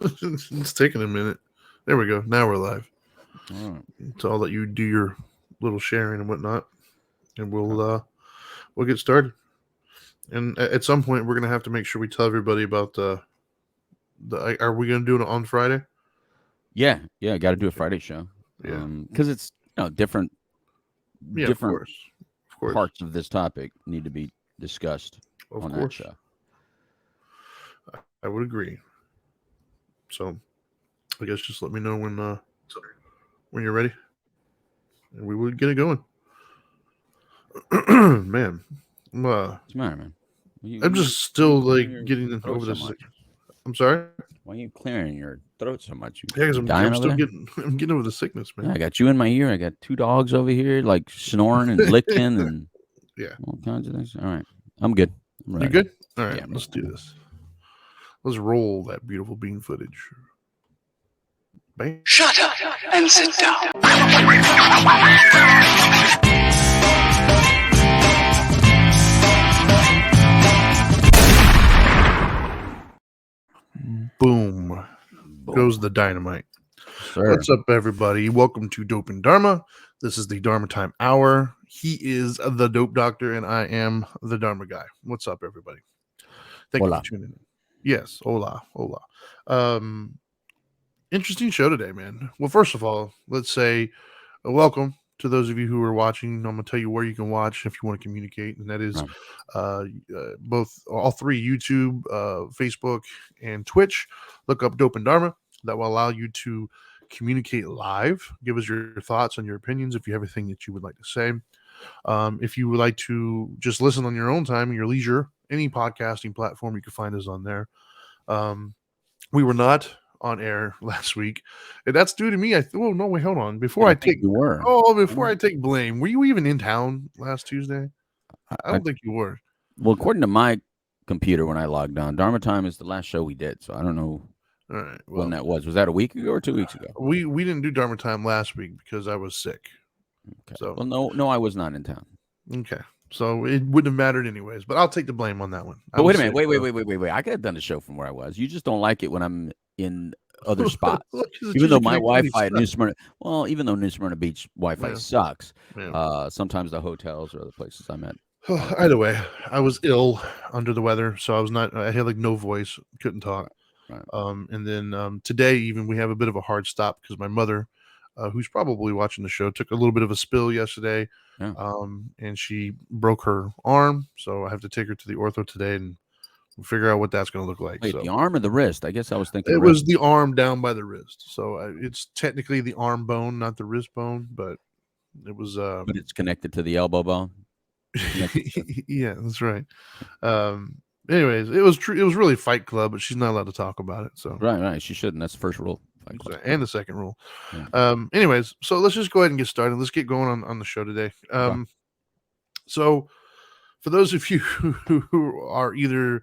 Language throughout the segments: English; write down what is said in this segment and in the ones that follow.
It's taking a minute. There we go. Now we're live. All right. So I'll let you do your little sharing and whatnot, and Okay. we'll get started. And at some point, we're gonna have to make sure we tell everybody about the. Are we gonna do it on Friday? Yeah. Got to do a Friday show, Yeah, because it's different yeah, different of course, parts of this topic need to be discussed of on that course. show. I would agree. So I guess just let me know when you're ready, and we would get it going. Man, What's the matter, man? I'm Why just you still clearing like your getting throat over so this. much? I'm sorry. Why are you clearing your throat so much? Yeah, because You dying I'm over still there? getting I'm getting over the sickness, Yeah, man. I got you in my ear. I got two dogs over here, like snoring and licking and Yeah, all kinds of things. All right, I'm good. I'm you ready. good? All right, Yeah, I'm let's ready. do this. Let's roll that beautiful bean footage. Bam. Shut up and sit down. Boom Boom, goes the dynamite. sir. What's up, everybody? Welcome to Dope and Dharma. This is the Dharma Time Hour. He is the Dope Doctor, and I am the Dharma Guy. What's up, everybody? Thank you for Hola. tuning in. Yes, hola, hola. Um, Interesting show today, man. Well, first of all, let's say welcome to those of you who are watching. I'm going to tell you where you can watch if you want to communicate, and that is Right. all three YouTube, Facebook, and Twitch. Look up Dope and Dharma. That will allow you to communicate live. Give us your thoughts and your opinions if you have anything that you would like to say. If you would like to just listen on your own time and your leisure, any podcasting platform, you can find us on there. Um, we were not on air last week, and that's due to me. Oh no, wait, hold on. Yeah, I think you were. Before I take blame, were you even in town last Tuesday? I I, don't think you were. well, according to my computer, when I logged on, Dharma Time is the last show we did. So I don't know All right. when Well, that was. Was that a week ago or 2 weeks ago? we didn't do Dharma time last week because I was sick. Okay. So Well, no, I was not in town. okay, so it wouldn't have mattered anyways. But I'll take the blame on that one. I But wait was a minute. sick. Wait. So I could have done the show from where I was. You just don't like it when I'm in other spots. look, it's Even just a though my connectivity Wi-Fi at stuff. New Smyrna, well, even though New Smyrna Beach Wi-Fi Yeah, sucks, yeah. sometimes the hotels or other places I'm at Either don't. way, I was ill, under the weather, so I was not. I had like no voice, couldn't talk. Right. Right. And then today, even we have a bit of a hard stop because my mother, who's probably watching the show, took a little bit of a spill yesterday, Yeah. and she broke her arm. So I have to take her to the ortho today and figure out what that's going to look like. Wait, the So arm or the wrist? I guess I was thinking it wrist. was the arm down by the wrist. So it's technically the arm bone, not the wrist bone, but it was. But it's connected to the elbow bone. Connected to. Yeah, that's right. Um, Anyways, it was true. It was really Fight Club, but she's not allowed to talk about it. So Right. Right. She shouldn't. That's the first rule. Fight Club. and the second rule. Yeah. Anyways, so let's just go ahead and get started. Let's get going on the show today. Okay. So for those of you who are either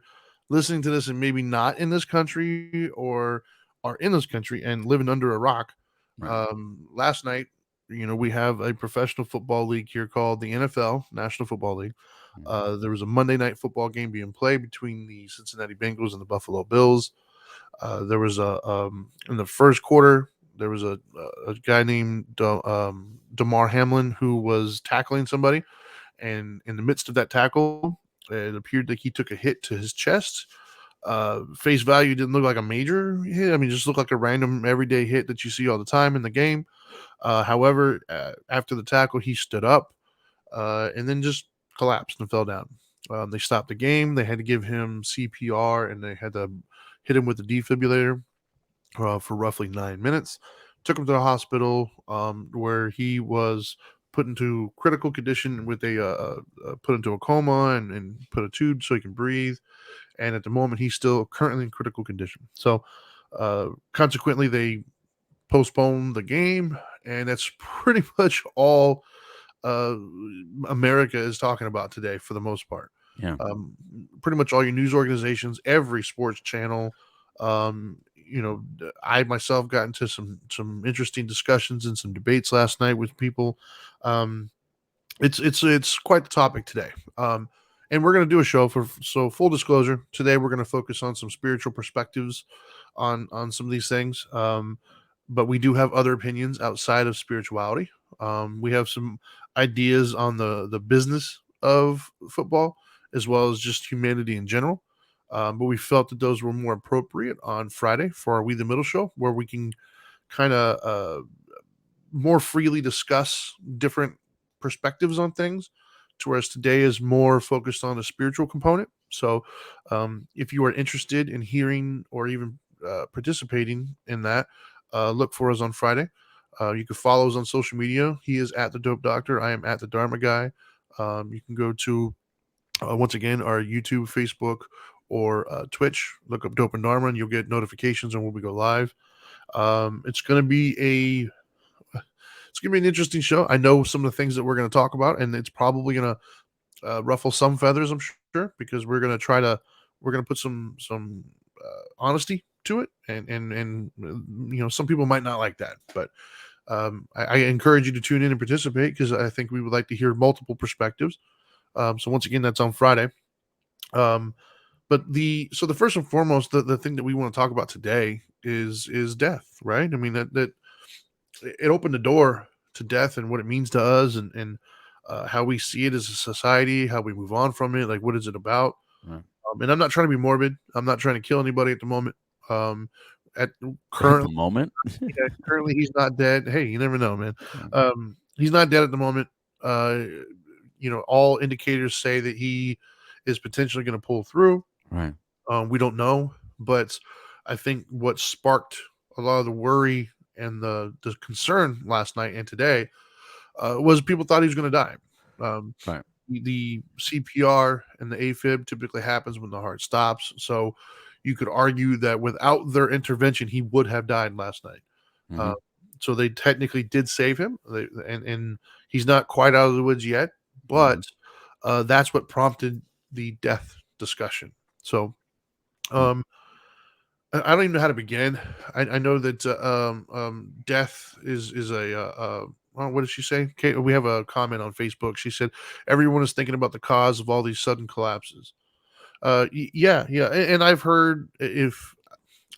listening to this and maybe not in this country or are in this country and living under a rock, Right. last night, we have a professional football league here called the NFL, National Football League. Mm. There was a Monday night football game being played between the Cincinnati Bengals and the Buffalo Bills. There was in the first quarter, there was a guy named Damar Hamlin who was tackling somebody, and in the midst of that tackle, it appeared like he took a hit to his chest. Face value didn't look like a major hit. I mean, just looked like a random everyday hit that you see all the time in the game. However, after the tackle, he stood up and then just collapsed and fell down. They stopped the game. They had to give him CPR and they had to hit him with a defibrillator for roughly 9 minutes. Took him to the hospital where he was put into critical condition with put into a coma and put a tube so he can breathe. And at the moment, he's still currently in critical condition. So consequently, they postponed the game, and that's pretty much all uh, America is talking about today for the most part. Yeah. Pretty much all your news organizations, every sports channel. I myself got into some interesting discussions and some debates last night with people. Um, it's quite the topic today. And we're going to do a show for so full disclosure. Today we're going to focus on some spiritual perspectives on some of these things. But we do have other opinions outside of spirituality. We have some ideas on the business of football as well as just humanity in general. But we felt that those were more appropriate on Friday for our We the Middle show, where we can kind of more freely discuss different perspectives on things, to whereas today is more focused on a spiritual component. So if you are interested in hearing or even participating in that, look for us on Friday. You can follow us on social media. He is at the Dope Doctor. I am at the Dharma Guy. You can go to once again our YouTube, Facebook, or Twitch. Look up Dope and Dharma, and you'll get notifications on when we go live. It's going to be an interesting show. I know some of the things that we're going to talk about, and it's probably going to ruffle some feathers, I'm sure, because we're going to put some honesty to it, and some people might not like that, but I encourage you to tune in and participate, because I think we would like to hear multiple perspectives. So once again, that's on Friday. But the first and foremost, the thing that we want to talk about today is death, right? I mean, that it opened the door to death and what it means to us, and how we see it as a society, how we move on from it. Like, what is it about? Right. And I'm not trying to be morbid. I'm not trying to kill anybody at the moment. At At the currently, moment. yeah, currently he's not dead. Hey, you never know, man. Yeah. He's not dead at the moment. All indicators say that he is potentially going to pull through. Right. We don't know, but I think what sparked a lot of the worry and the concern last night and today was people thought he was going to die. Right. The CPR and the AFib typically happens when the heart stops, so you could argue that without their intervention, he would have died last night. Mhm. So they technically did save him, and he's not quite out of the woods yet, but that's what prompted the death discussion. So um, I don't even know how to begin. I know that death is a well, what did she say? Kate, we have a comment on Facebook. She said everyone is thinking about the cause of all these sudden collapses. Yeah, and I've heard, if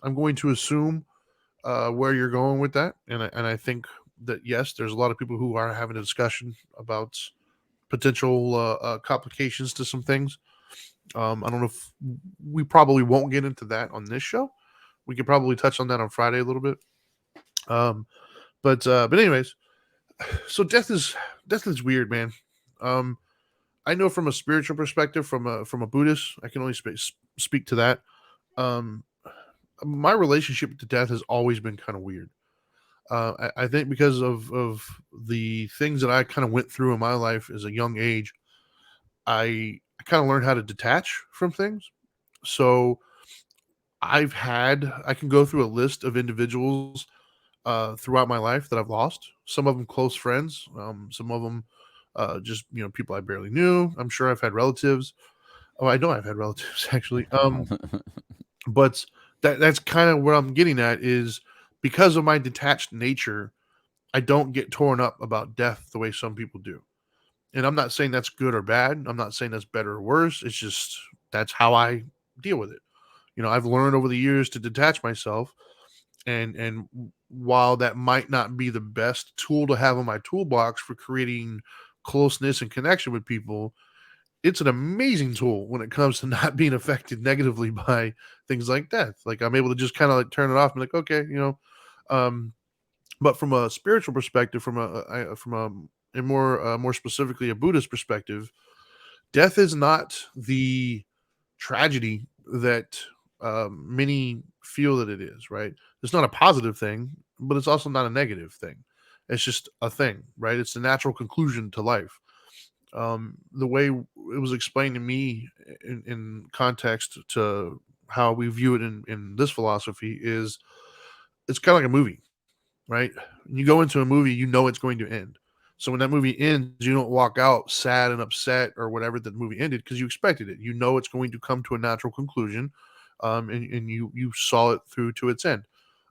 I'm going to assume where you're going with that, and I think that yes, there's a lot of people who are having a discussion about potential complications to some things. I don't know if we probably won't get into that on this show. We could probably touch on that on Friday a little bit. But anyways, so death is weird, man. Um, I know from a spiritual perspective, from a Buddhist, I can only speak to that. Um, my relationship to death has always been kind of weird. I think because of the things that I kind of went through in my life as a young age, I kind of learned how to detach from things. So I can go through a list of individuals throughout my life that I've lost. Some of them close friends, some of them just people I barely knew. I'm sure I've had relatives. Oh, I know I've had relatives actually. But that's kind of what I'm getting at, is because of my detached nature, I don't get torn up about death the way some people do. And I'm not saying that's good or bad. I'm not saying that's better or worse. It's just that's how I deal with it. I've learned over the years to detach myself, and while that might not be the best tool to have in my toolbox for creating closeness and connection with people, it's an amazing tool when it comes to not being affected negatively by things like death. Like, I'm able to just kind of like turn it off and like, okay, um but from a spiritual perspective, and more specifically a Buddhist perspective, death is not the tragedy that many feel that it is. Right? It's not a positive thing, but it's also not a negative thing. It's just a thing, right? It's the natural conclusion to life. The way it was explained to me in context to how we view it in this philosophy is, it's kind of like a movie, right? When you go into a movie, you know it's going to end. So when that movie ends, you don't walk out sad and upset or whatever that the movie ended, because you expected it. You know it's going to come to a natural conclusion, and you saw it through to its end.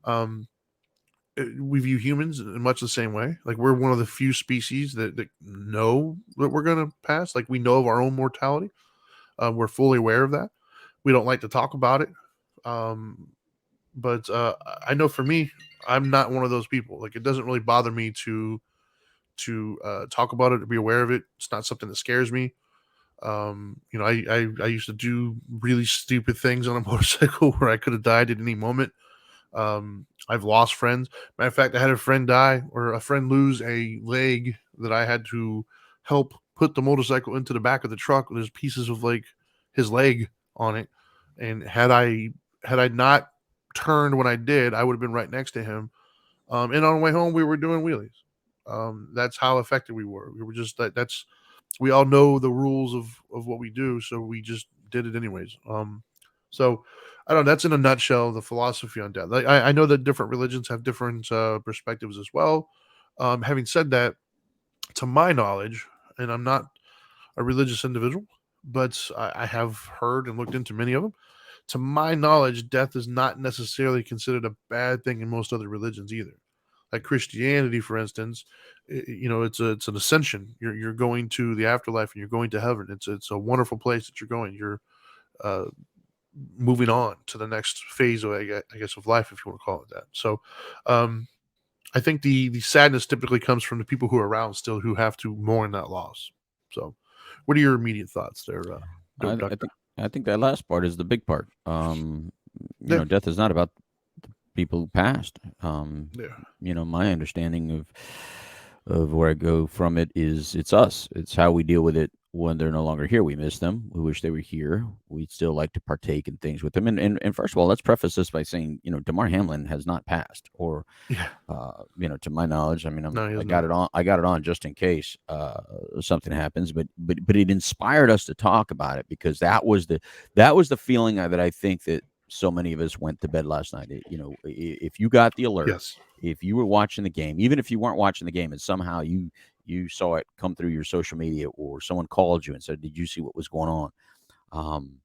Um, we view humans in much the same way. Like, we're one of the few species that know that we're going to pass. Like, we know of our own mortality. We're fully aware of that. We don't like to talk about it. Um, but I know for me, I'm not one of those people. Like, it doesn't really bother me to talk about it, to be aware of it. It's not something that scares me. I used to do really stupid things on a motorcycle where I could have died at any moment. I've lost friends. Matter of fact, I had a friend die, or a friend lose a leg that I had to help put the motorcycle into the back of the truck. There's pieces of like his leg on it, and had I not turned when I did, I would have been right next to him. And on the way home, we were doing wheelies. That's how affected we were. We were just that's we all know the rules of what we do, so we just did it anyways. So I don't know. That's in a nutshell the philosophy on death. Like, I know that different religions have different perspectives as well. Having said that, to my knowledge, and I'm not a religious individual, but I have heard and looked into many of them. To my knowledge, death is not necessarily considered a bad thing in most other religions either. Like Christianity, for instance, it's an ascension. You're going to the afterlife and you're going to heaven. It's a wonderful place that you're going. You're uh, moving on to the next phase of, I guess, of life, if you want to call it that. So, I think the sadness typically comes from the people who are around still, who have to mourn that loss. So, what are your immediate thoughts there, I, I Doctor? think I think that last part is the big part. Yeah, Death is not about people who passed. yeah, My understanding of where I go from it is it's us. It's how we deal with it when they're no longer here. We miss them. We wish they were here. We'd still like to partake in things with them. And first of all, let's preface this by saying, Damar Hamlin has not passed, or yeah. to my knowledge. I mean, No, he I has got not. it on. I got it on just in case something happens. But it inspired us to talk about it, because that was the feeling that I think that so many of us went to bed last night. If you got the alert, Yes. if you were watching the game, even if you weren't watching the game, and somehow you saw it come through your social media, or someone called you and said, "Did you see what was going on?" Um,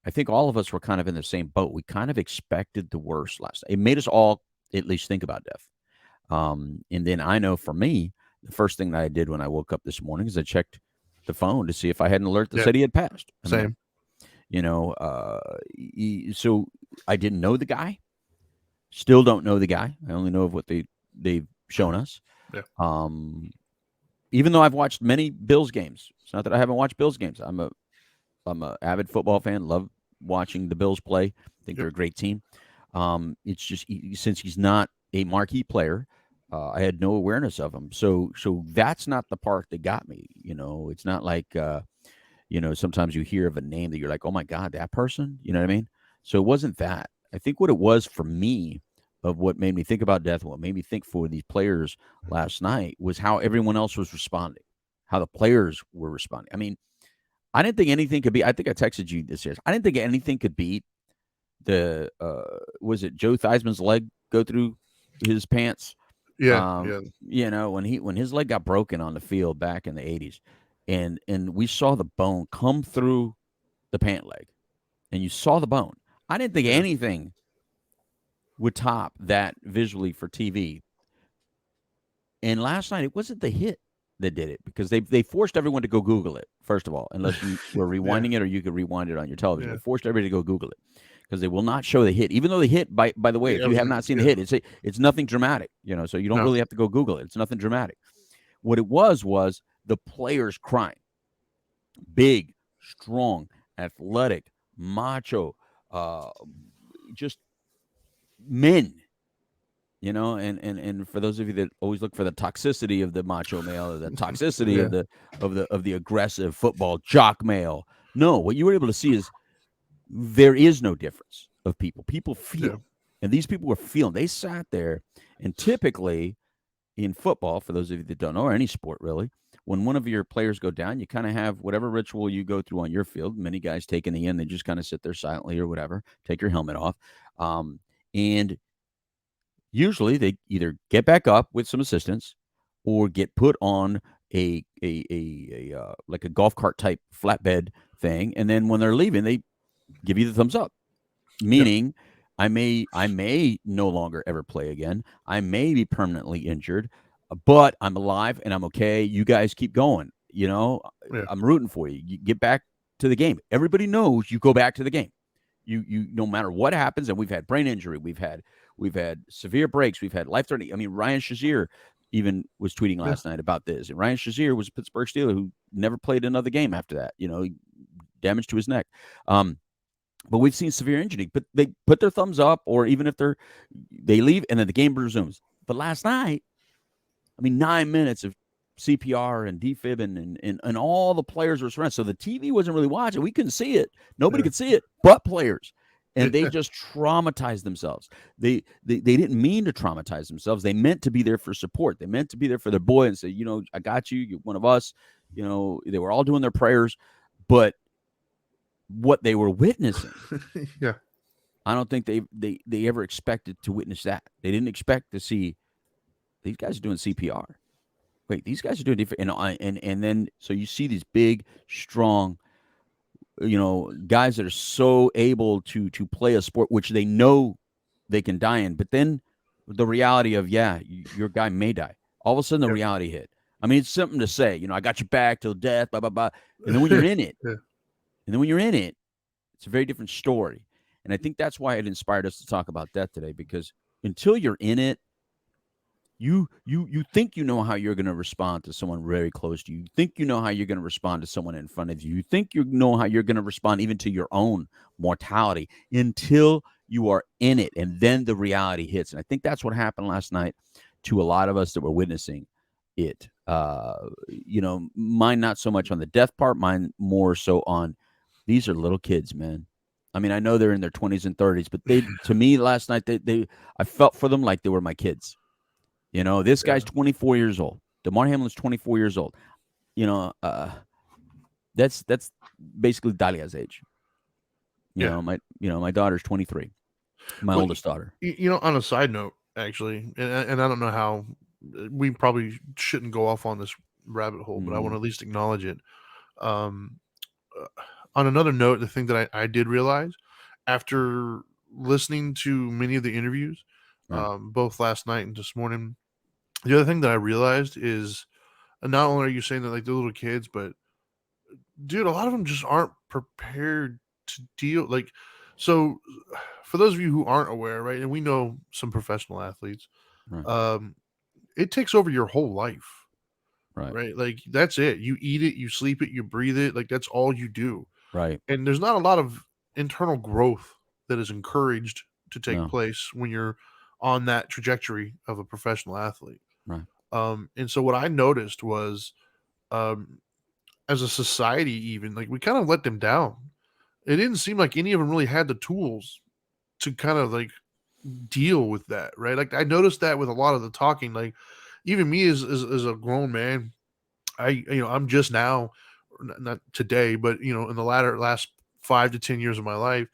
I think all of us were kind of in the same boat. We kind of expected the worst last night. It made us all at least think about death. And then I know for me, the first thing that I did when I woke up this morning is I checked the phone to see if I had an alert that Yeah. said he had passed. I mean, Same. so I didn't know the guy. Still don't know the guy. I only know of what they've shown us. Yeah. Um, even though I've watched many Bills games, it's not that I haven't watched Bills games. I'm a avid football fan. Love watching the Bills play. I think Yep. they're a great team. It's just since he's not a marquee player, I had no awareness of him. So that's not the part that got me. It's not like sometimes you hear of a name that you're like, oh my god, that person. You know what I mean? So it wasn't that. I think what it was for me, of what made me think about death, what made me think for these players last night, was how everyone else was responding, how the players were responding. I mean, I didn't think anything could be. I think I texted you this year. I didn't think anything could beat the was it Joe Theismann's leg go through his pants. Yeah. Yeah. When his leg got broken on the field back in the 80s, and we saw the bone come through the pant leg, and you saw the bone. I didn't think Yeah. anything would top that visually for TV. And last night, it wasn't the hit that did it, because they forced everyone to go Google it, first of all, unless you were Yeah. rewinding it, or you could rewind it on your television. Yeah. They forced everybody to go Google it, because they will not show the hit, even though the hit, by the way, if Yeah. you have not seen the Yeah. hit, it's nothing dramatic, so you don't No. really have to go Google it. It's nothing dramatic. What it was the players crying. Big, strong, athletic, macho, uh, just men. And for those of you that always look for the toxicity of the macho male, or the toxicity Yeah. of the aggressive football jock male, no, what you were able to see is there is no difference of people. People Yeah. feel, and these people were feeling. They sat there, and typically in football, for those of you that don't know, or any sport really, when one of your players go down, you kind of have whatever ritual you go through on your field. Many guys take in the end, they just kind of sit there silently or whatever, take your helmet off, and usually they either get back up with some assistance, or get put on a like a golf cart type flatbed thing, and then when they're leaving, they give you the thumbs up, Yeah. meaning I may no longer ever play again. I may be permanently injured, but I'm alive and I'm okay. You guys keep going. Yeah. I'm rooting for you. You get back to the game. Everybody knows you go back to the game. You no matter what happens, and we've had brain injury, we've had severe breaks, we've had life threatening. I mean, Ryan Shazier even was tweeting Yeah. last night about this. And Ryan Shazier was a Pittsburgh Steeler who never played another game after that. Damage to his neck. But we've seen severe injury. But they put their thumbs up, or even if they leave, and then the game resumes. But last night, I mean, 9 minutes of CPR and defib and all the players were surrounded. So the TV wasn't really watching. We couldn't see it. Nobody Yeah. could see it but players. And they Yeah. just traumatized themselves. They didn't mean to traumatize themselves. They meant to be there for support. They meant to be there for their boy and say, I got you. You're one of us. They were all doing their prayers. But what they were witnessing, Yeah. I don't think they ever expected to witness that. They didn't expect to see these guys are doing CPR. Wait, these guys are doing different, and then so you see these big, strong, guys that are so able to play a sport which they know they can die in, but then the reality of your guy may die. All of a sudden, the Yeah. reality hit. I mean, it's something to say, I got your back till death, blah blah blah. And then when you're in it, Yeah. it's a very different story. And I think that's why it inspired us to talk about death today, because until you're in it, you think you know how you're going to respond to someone very close to you. You think you know how you're going to respond to someone in front of you. You think you know how you're going to respond even to your own mortality until you are in it, and then the reality hits. And I think that's what happened last night to a lot of us that were witnessing it. Mine not so much on the death part, mine more so on these are little kids, man. I mean, I know they're in their 20s and 30s, but to me last night, I felt for them like they were my kids. This Yeah. guy's 24 years old. Damar Hamlin's 24 years old. You know, that's basically Dahlia's age. Yeah. My daughter's 23. My Well, oldest daughter. on a side note, actually, and I don't know how we probably shouldn't go off on this rabbit hole, but I want to Mm, at least acknowledge it. Um, uh, on another note, the thing that I did realize after listening to many of the interviews, right, both last night and this morning, the other thing that I realized is not only are you saying that like they're little kids, but dude, a lot of them just aren't prepared to deal like. So, for those of you who aren't aware, right, and we know some professional athletes, right, um, it takes over your whole life, right, right? Like that's it. You eat it, you sleep it, you breathe it. Like that's all you do. right. And there's not a lot of internal growth that is encouraged to take No, place when you're on that trajectory of a professional athlete. right, And so what I noticed was, um, as a society, even like we kind of let them down. It didn't seem like any of them really had the tools to kind of like deal with that, right? Like I noticed that with a lot of the talking, like even me as a grown man, I'm just now, not today, but in the last 5 to 10 years of my life,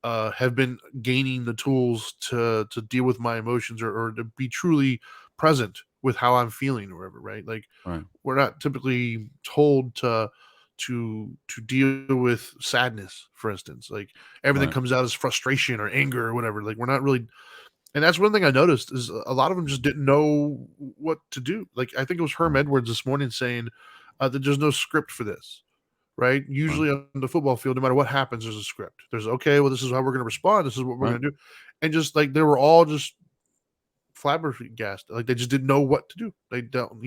have been gaining the tools to deal with my emotions, or to be truly present with how I'm feeling or whatever, right? Like right, we're not typically told to deal with sadness, for instance. Like everything right, comes out as frustration or anger or whatever. Like we're not really, and that's one thing I noticed is a lot of them just didn't know what to do. Like I think it was Herm right, Edwards this morning saying that there's no script for this, right? right, Usually on the football field, no matter what happens, there's a script. There's okay, well, this is how we're going to respond. This is what we're right. going to do, and just like they were all just flabbergasted, like they just didn't know what to do. They don't,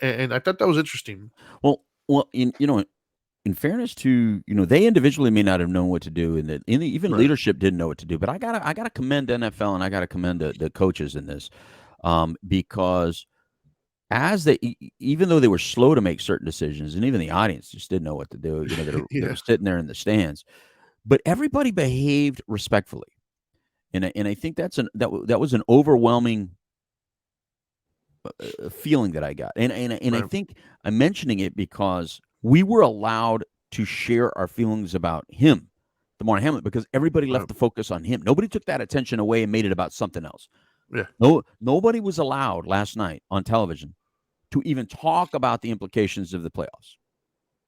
and I thought that was interesting. Well, in fairness to they individually may not have known what to do, and that even Right. leadership didn't know what to do. But I gotta commend NFL, and I gotta commend the coaches in this, because as even though they were slow to make certain decisions, and even the audience just didn't know what to do, that Yeah. are sitting there in the stands, but everybody behaved respectfully, and I think that was an overwhelming feeling that I got, and I Right. think I'm mentioning it because we were allowed to share our feelings about him, Damar Hamlin, because everybody Right. left the focus on him. Nobody took that attention away and made it about something else. Yeah. No, nobody was allowed last night on television to even talk about the implications of the playoffs.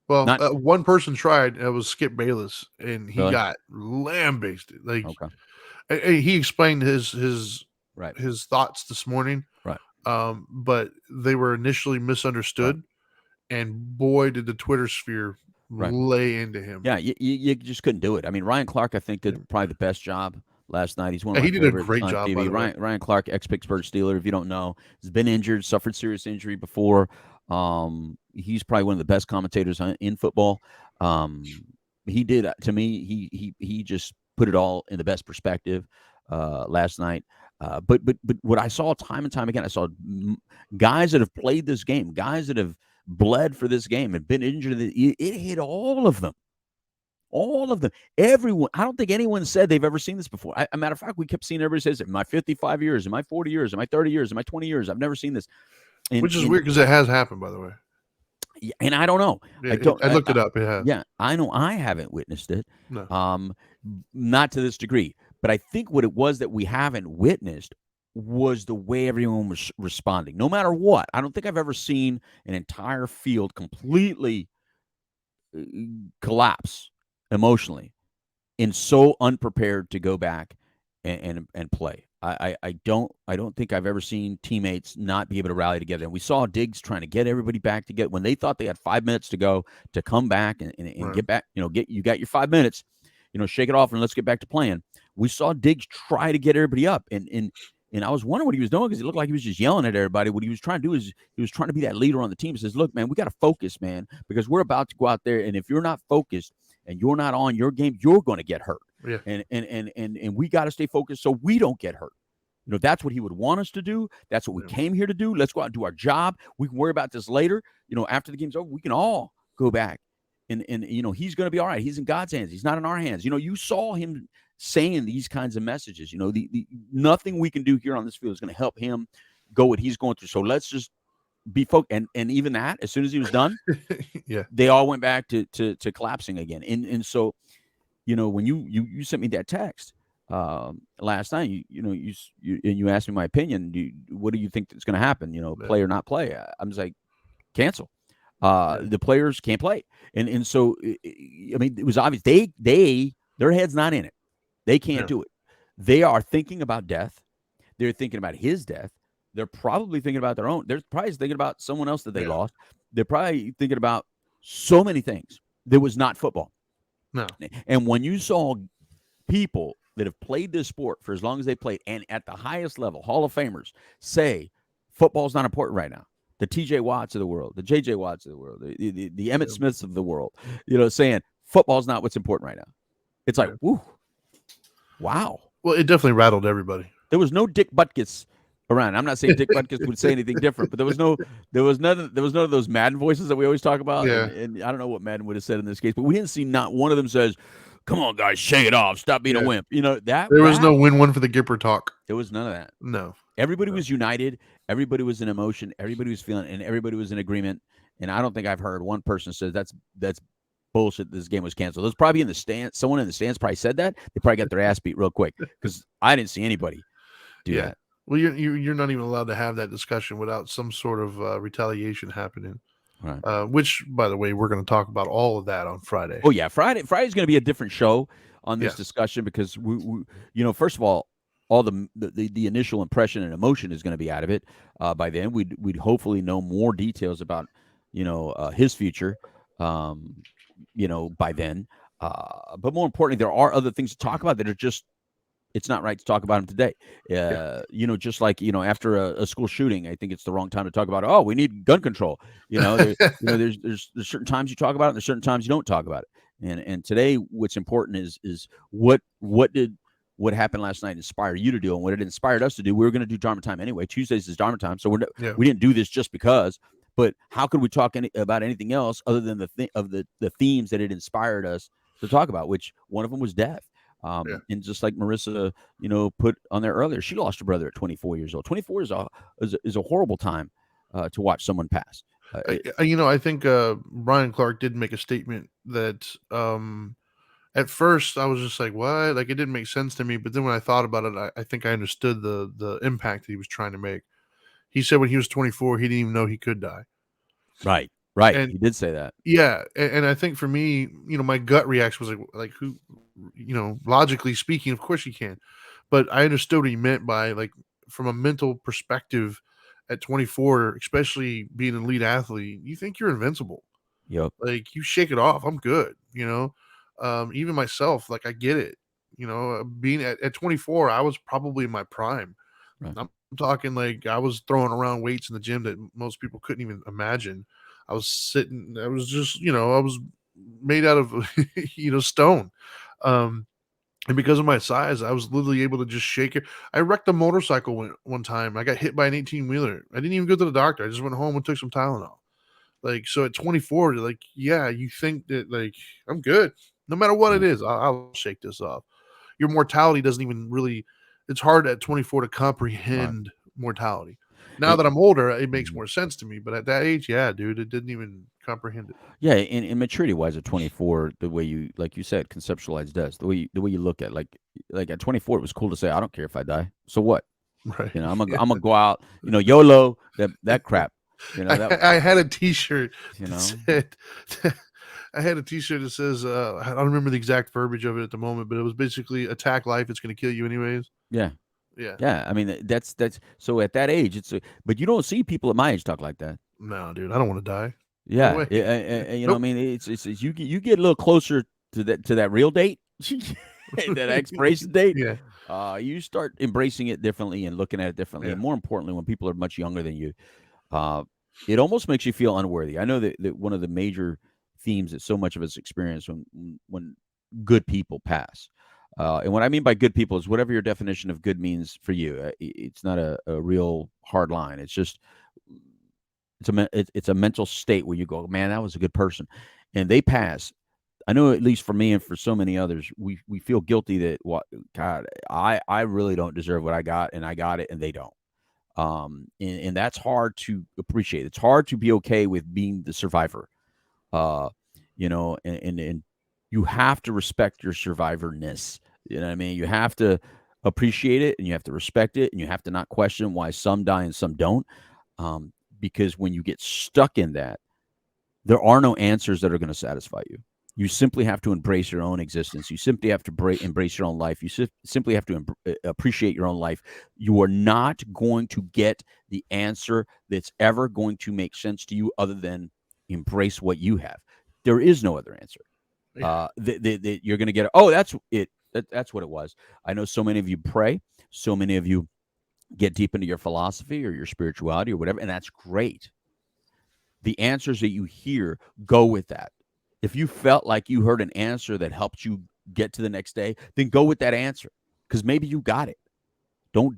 Well, Not one person tried. It was Skip Bayless, and he really. got lambasted. Like Okay. he explained his Right. his thoughts this morning, Right. but they were initially Right. misunderstood, and boy, did the Twitter sphere Right. lay into him. Yeah, you just couldn't do it. I mean, Ryan Clark, I think, did probably the best job last night. He's one of Yeah, my he did a favorites great on job, by TV. the way. Ryan Clark, ex-Pittsburgh Steeler, if you don't know, has been injured, suffered serious injury before. He's probably one of the best commentators in football. Um, he did to me. He just put it all in the best perspective last night. But what I saw time and time again, I saw guys that have played this game, guys that have bled for this game and been injured. It hit all of them. All of them. Everyone. I don't think anyone said they've ever seen this before. A matter of fact, we kept seeing everybody says, "In my 55 years, in my 40 years, in my 30 years, in my 20 years, I've never seen this." And Which is and weird because it has happened, by the way. and I don't know. I Yeah, don't. I looked it up. It has. Yeah, I know. I haven't witnessed it. No. Not to this degree. But I think what it was that we haven't witnessed was the way everyone was responding. No matter what, I don't think I've ever seen an entire field completely collapse emotionally and so unprepared to go back and play. I don't think I've ever seen teammates not be able to rally together. And we saw Diggs trying to get everybody back together when they thought they had 5 minutes to go to come back and Right. get back. You got your 5 minutes. Shake it off and let's get back to playing. We saw Diggs try to get everybody up, and I was wondering what he was doing because it looked like he was just yelling at everybody. What he was trying to do is he was trying to be that leader on the team. He says, "Look, man, we got to focus, man, because we're about to go out there, and if you're not focused and you're not on your game, you're going to get hurt. Yeah. And we got to stay focused so we don't get hurt." That's what he would want us to do. That's what we came here to do. Let's go out and do our job. We can worry about this later. After the game's over, we can all go back. And he's going to be all right. He's in God's hands. He's not in our hands. You saw him saying these kinds of messages. The nothing we can do here on this field is going to help him go what he's going through. So let's just be focused. And even that, as soon as he was done, Yeah. they all went back to collapsing again. And so, when you sent me that text last night, you asked me my opinion. What do you think is going to happen? Play or not play? I'm just like, cancel. The players can't play, and so I mean, it was obvious their head's not in it. They can't do it. They are thinking about death. They're thinking about his death. They're probably thinking about their own. They're probably thinking about someone else that they lost. They're probably thinking about so many things. There was not football. No. And when you saw people that have played this sport for as long as they played and at the highest level, Hall of Famers, say football's not important right now. The TJ Watts of the world, the JJ Watts of the world, the Emmett Smiths of the world, saying football's not what's important right now. It's like, whoo, wow. Well, it definitely rattled everybody. There was no Dick Butkus around. I'm not saying Dick Butkus would say anything different, but there was none of those Madden voices that we always talk about. Yeah. And I don't know what Madden would have said in this case, but we didn't see not one of them says, "Come on, guys, shake it off. Stop being a wimp." There was no win-win for the Gipper talk. There was none of that. No. Everybody was united. Everybody was in emotion. Everybody was feeling, and everybody was in agreement. And I don't think I've heard one person says that's bullshit. This game was canceled. It was probably in the stands. Someone in the stands probably said that. They probably got their ass beat real quick because I didn't see anybody do that. Well, you're not even allowed to have that discussion without some sort of retaliation happening. Right. Which, by the way, we're going to talk about all of that on Friday. Oh yeah, Friday's going to be a different show on this discussion because we first of all the initial impression and emotion is going to be out of it by then. We'd hopefully know more details about his future by then. But more importantly, there are other things to talk about that are just. It's not right to talk about him today. Just like, after a school shooting, I think it's the wrong time to talk about, we need gun control. There's certain times you talk about it, and there's certain times you don't talk about it. And today, what's important is what happened last night inspire you to do, and what it inspired us to do. We were going to do Dharma time anyway. Tuesdays is Dharma time, so we didn't do this just because. But how could we talk about anything else other than the themes that it inspired us to talk about? Which one of them was death. And just like Marissa, put on there earlier, she lost her brother at 24 years old. 24 is a horrible time to watch someone pass. I think Brian Clark did make a statement that at first I was just like, what? Like, it didn't make sense to me. But then when I thought about it, I think I understood the impact that he was trying to make. He said when he was 24, he didn't even know he could die. Right. And he did say that. Yeah. And I think for me, my gut reaction was like who, logically speaking, of course you can. But I understood what he meant by, like, from a mental perspective at 24, especially being an elite athlete, you think you're invincible. Yep. Like, you shake it off. I'm good. Even myself, like, I get it. Being at 24, I was probably in my prime. Right. I'm talking like I was throwing around weights in the gym that most people couldn't even imagine. I was just, I was made out of, stone. Um, and because of my size, I was literally able to just shake it. I wrecked a motorcycle one time. I got hit by an 18-wheeler. I didn't even go to the doctor. I just went home and took some Tylenol. Like, so at 24, like, yeah, you think that, like, I'm good. No matter what it Right. is, I'll shake this off. Your mortality doesn't even really, it's hard at 24 to Right. comprehend mortality. Now And, that I'm older, it makes mhm. more sense to me. But at that age, yeah, dude, it didn't even comprehend it. Yeah, and maturity wise, at 24, the way you, like you said, conceptualize death, the way you look at, like at 24, it was cool to say, I don't care if I die. So what? Right. I'm gonna go out, YOLO, that crap. That, I had a T-shirt you that know. said, I had a T-shirt that says, I don't remember the exact verbiage of it at the moment, but it was basically attack life. It's going to kill you anyways. Yeah. Yeah. Yeah. I mean, that's so at that age, but you don't see people at my age talk like that. No, dude, I don't want to die. No Yeah. way. I Nope. mean, it's you get a little closer to that real date, that expiration date. Yeah. You start embracing it differently and looking at it differently, Yeah. and more importantly, when people are much younger than you, uh, it almost makes you feel unworthy. I know that one of the major themes that so much of us experience when good people pass. And what I mean by good people is whatever your definition of good means for you. It's not a real hard line. It's just it's a mental state where you go, man, that was a good person, and they pass. I know, at least for me and for so many others, we feel guilty that, what, God, I really don't deserve what I got, and I got it, and they don't. And that's hard to appreciate. It's hard to be okay with being the survivor. uh and you have to respect your survivorness. You know what I mean? You have to appreciate it, and you have to respect it, and you have to not question why some die and some don't. Because when you get stuck in that, there are no answers that are going to satisfy you. You simply have to embrace your own existence. You simply have to embrace your own life. You simply have to appreciate your own life. You are not going to get the answer that's ever going to make sense to you other than embrace what you have. There is no other answer. Yeah. That you're going to get. Oh, that's it. That's what it was. I know so many of you pray. So many of you get deep into your philosophy or your spirituality or whatever, and that's great. The answers that you hear, go with that. If you felt like you heard an answer that helped you get to the next day, then go with that answer, because maybe you got it. Don't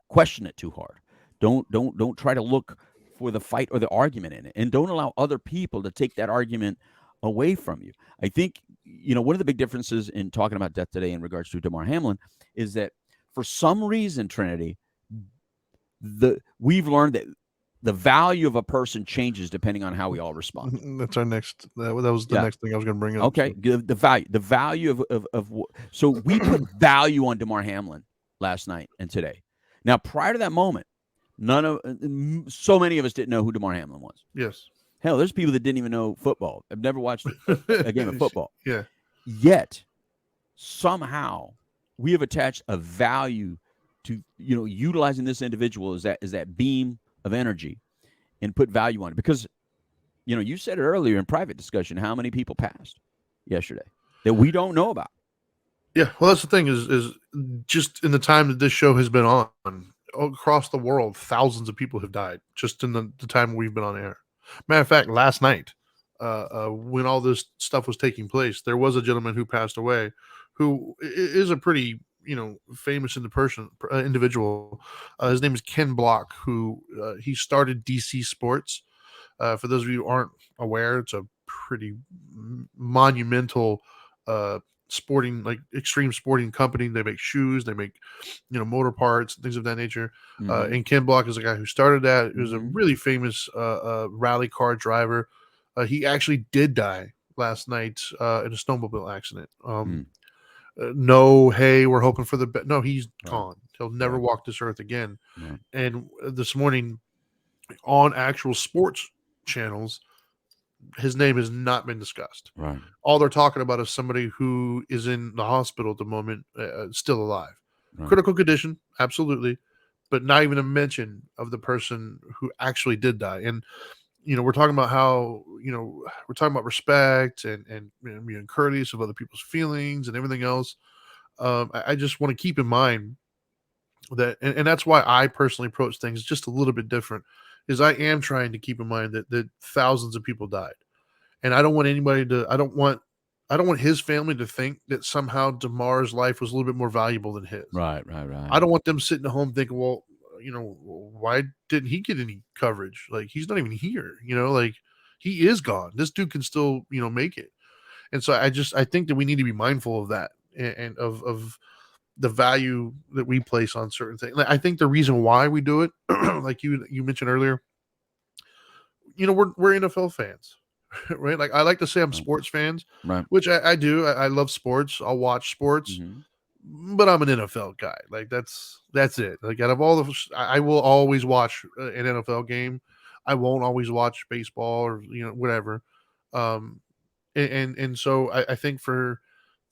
question it too hard. Don't try to look for the fight or the argument in it, and don't allow other people to take that argument away from you. I think one of the big differences in talking about death today in regards to Damar Hamlin is that, for some reason, Trinity, we've learned that the value of a person changes depending on how we all respond. That's our next. That was the Yeah. next thing I was going to bring up. Okay. So. The value of so we put value on Damar Hamlin last night and today. Now, prior to that moment, so many of us didn't know who Damar Hamlin was. Yes. Hell, there's people that didn't even know football. I've never watched a game of football. Yeah. Yet, somehow, we have attached a value to utilizing this individual as that beam of energy, and put value on it, because you said it earlier in private discussion how many people passed yesterday that we don't know about. Yeah. Well, that's the thing is just in the time that this show has been on across the world, thousands of people have died just in the time we've been on air. Matter of fact, last night, when all this stuff was taking place, there was a gentleman who passed away, who is a pretty famous individual. His name is Ken Block, who he started DC Sports. For those of you who aren't aware, it's a pretty monumental sporting, like extreme sporting company. They make shoes, they make motor parts, things of that nature. Mm-hmm. And Ken Block is the guy who started that. He was a Mm-hmm. really famous rally car driver. He actually did die last night in a snowmobile accident. No, hey, we're hoping for the best. No, he's gone. He'll never Right. walk this earth again. Right. And this morning, on actual sports channels, his name has not been discussed. Right. All they're talking about is somebody who is in the hospital at the moment, still alive. Right. Critical condition, absolutely, but not even a mention of the person who actually did die. And we're talking about how, we're talking about respect and being courteous of other people's feelings and everything else. I just want to keep in mind that, and that's why I personally approach things just a little bit different, is I am trying to keep in mind that thousands of people died, and I don't want anybody to, I don't want his family to think that somehow Damar's life was a little bit more valuable than his. Right, right, I right. don't want them sitting at home thinking, well, why didn't he get any coverage? Like, he's not even here, like, he is gone. This dude can still, make it. And so I think that we need to be mindful of that, and of the value that we place on certain things. Like, I think the reason why we do it, like you mentioned earlier, we're NFL fans, right? Like, I like to say I'm Right, sports fans, right. which I do. I love sports. I'll watch sports, Hmm. but I'm an NFL guy. Like, that's it. Like, out of all the, I will always watch an NFL game. I won't always watch baseball or whatever. Um, and so I think for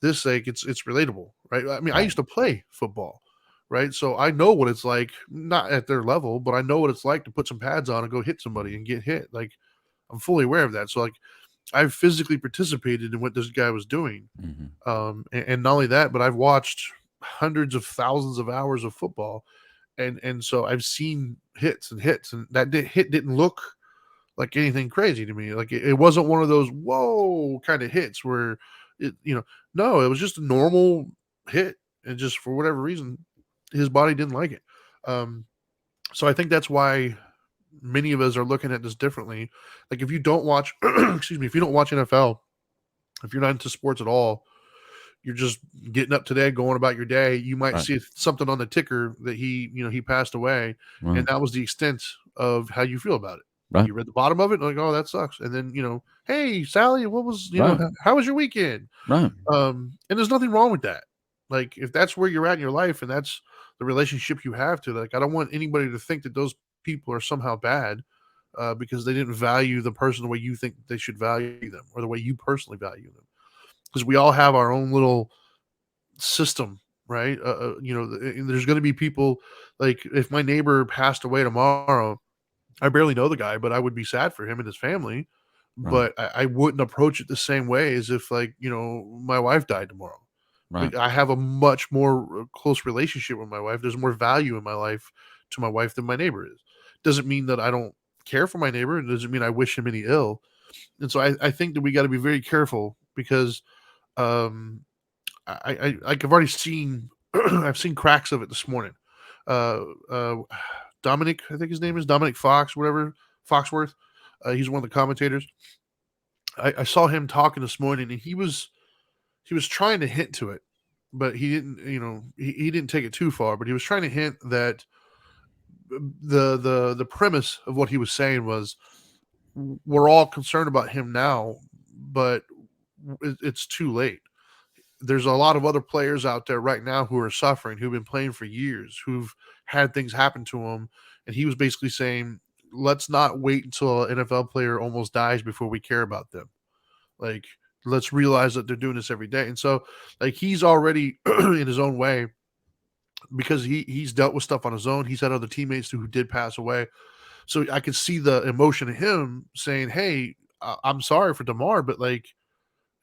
this sake, it's relatable, right? I mean, I Right. used to play football, right? So I know what it's like, not at their level, but I know what it's like to put some pads on and go hit somebody and get hit. Like, I'm fully aware of that. So, like, I've physically participated in what this guy was doing. Hmm. And not only that, but I've watched hundreds of thousands of hours of football, and so I've seen hits and hits, and that hit didn't look like anything crazy to me. Like, it wasn't one of those whoa kind of hits where no, it was just a normal hit, and just for whatever reason, his body didn't like it. Um, so I think that's why many of us are looking at this differently. Like, if you don't watch, excuse me, if you don't watch NFL, if you're not into sports at all, you're just getting up today, going about your day. You might Right, see something on the ticker that he passed away, and right, that was the extent of how you feel about it. right, You read the bottom of it, like, oh, that sucks. And then, hey, Sally, what was, right, how was your weekend? right, And there's nothing wrong with that. Like, if that's where you're at in your life and that's the relationship you have to, like, I don't want anybody to think that those people are somehow bad, because they didn't value the person the way you think they should value them, or the way you personally value them. Because we all have our own little system, right? There's going to be people, like, if my neighbor passed away tomorrow, I barely know the guy, but I would be sad for him and his family. right, But I wouldn't approach it the same way as if, like, my wife died tomorrow. right, But I have a much more close relationship with my wife. There's more value in my life to my wife than my neighbor is. Doesn't mean that I don't care for my neighbor. It doesn't mean I wish him any ill. And so I think that we got to be very careful, because um, like, I've already seen I've seen cracks of it this morning. Uh, uh, Dominic, I think his name is Dominic Fox, whatever, Foxworth. He's one of the commentators. I saw him talking this morning, and he was trying to hint to it, but he didn't. He didn't take it too far. But he was trying to hint that the premise of what he was saying was, we're all concerned about him now, but it's too late. There's a lot of other players out there right now who are suffering, who've been playing for years, who've had things happen to them. And he was basically saying, let's not wait until an NFL player almost dies before we care about them. Like, let's realize that they're doing this every day. And so, like, he's already in his own way, because he's dealt with stuff on his own. He's had other teammates who did pass away. So I could see the emotion in him saying, hey, I'm sorry for Damar, but, like,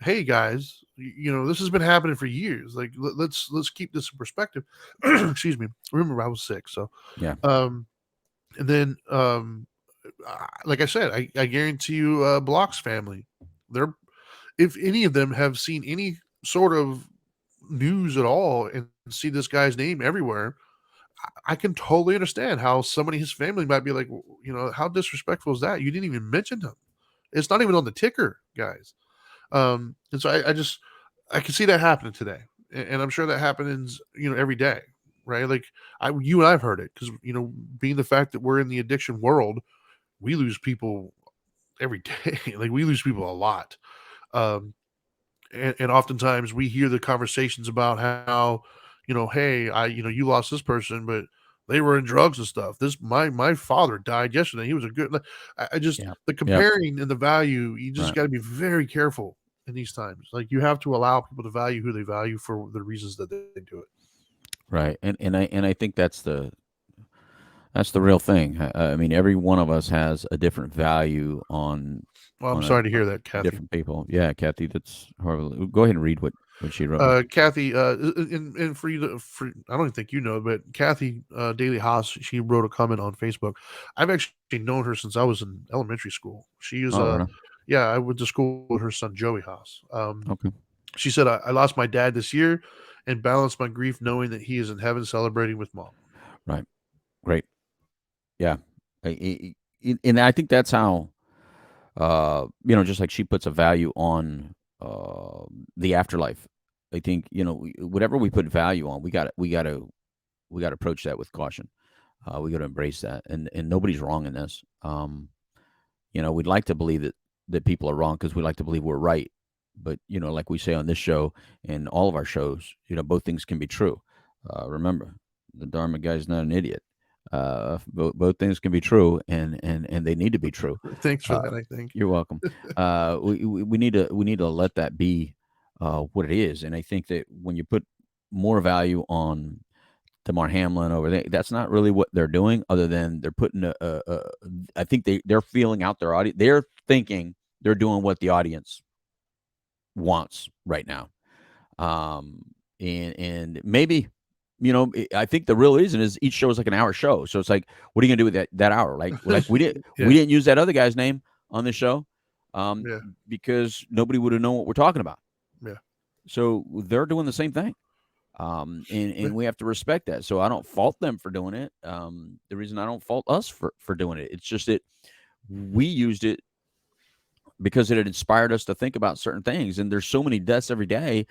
hey guys, this has been happening for years. Like, let's keep this in perspective. Excuse me. Remember, I was sick, so yeah, um, and then like I said, I guarantee you, Block's family, they're, if any of them have seen any sort of news at all and see this guy's name everywhere, I can totally understand how somebody in his family might be like, how disrespectful is that? You didn't even mention him. It's not even on the ticker, guys. And so I can see that happening today, and I'm sure that happens, every day, right? Like, you and I've heard it, because being the fact that we're in the addiction world, we lose people every day. Like, we lose people a lot, um, and oftentimes we hear the conversations about how, hey, you lost this person, but they were in drugs and stuff. My father died yesterday. He was a good. I just, yeah, the yeah, comparing and the value. You just right, got to be very careful in these times. Like, you have to allow people to value who they value for the reasons that they do it. right. And I think That's the real thing. I mean, every one of us has a different value Well, I'm on sorry to hear that, Kathy. different people. Yeah, Kathy, that's horrible. Go ahead and read what she wrote me. Kathy, and for you for I don't even think you know, but Kathy Daly Haas, she wrote a comment on Facebook. I've actually known her since I was in elementary school. She is Oh, right on. yeah, I went to school with her son Joey Haas. Okay. She said I lost my dad this year, and balanced my grief knowing that he is in heaven celebrating with mom. Right. Great. Yeah. And I think that's how, just like she puts a value on the afterlife. I think, whatever we put value on, we got to approach that with caution. We got to embrace that, and nobody's wrong in this. We'd like to believe that people are wrong because we like to believe we're right. But like we say on this show and all of our shows, both things can be true. Remember, the Dharma guy is not an idiot. Both things can be true, and they need to be true. Thanks for Uh, that. I think. you're welcome. We need to let that be what it is, and I think that when you put more value on Damar Hamlin over there, that's not really what they're doing. Other than they're putting I think they're feeling out their audience. They're thinking they're doing what the audience wants right now. Um, and maybe I think the real reason is each show is like an hour show. So it's like, what are you gonna do with that hour? Like we didn't Yeah, we didn't use that other guy's name on the show, um, yeah, because nobody would have known what we're talking about. yeah. So they're doing the same thing. And Yeah. we have to respect that. So I don't fault them for doing it. The reason I don't fault us for doing it, it's just that we used it because it had inspired us to think about certain things. And there's so many deaths every day.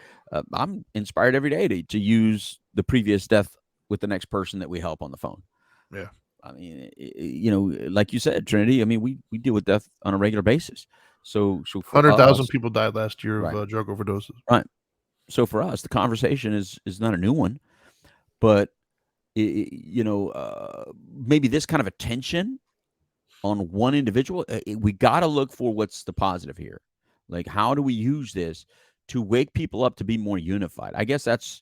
I'm inspired every day to use the previous death with the next person that we help on the phone. Yeah. I mean, like you said, Trinity. I mean, we deal with death on a regular basis. So for 100,000 us, people died last year of right, drug overdoses. right. So for us, the conversation is not a new one, but maybe this kind of attention on one individual, we got to look for what's the positive here. Like, how do we use this to wake people up to be more unified? I guess that's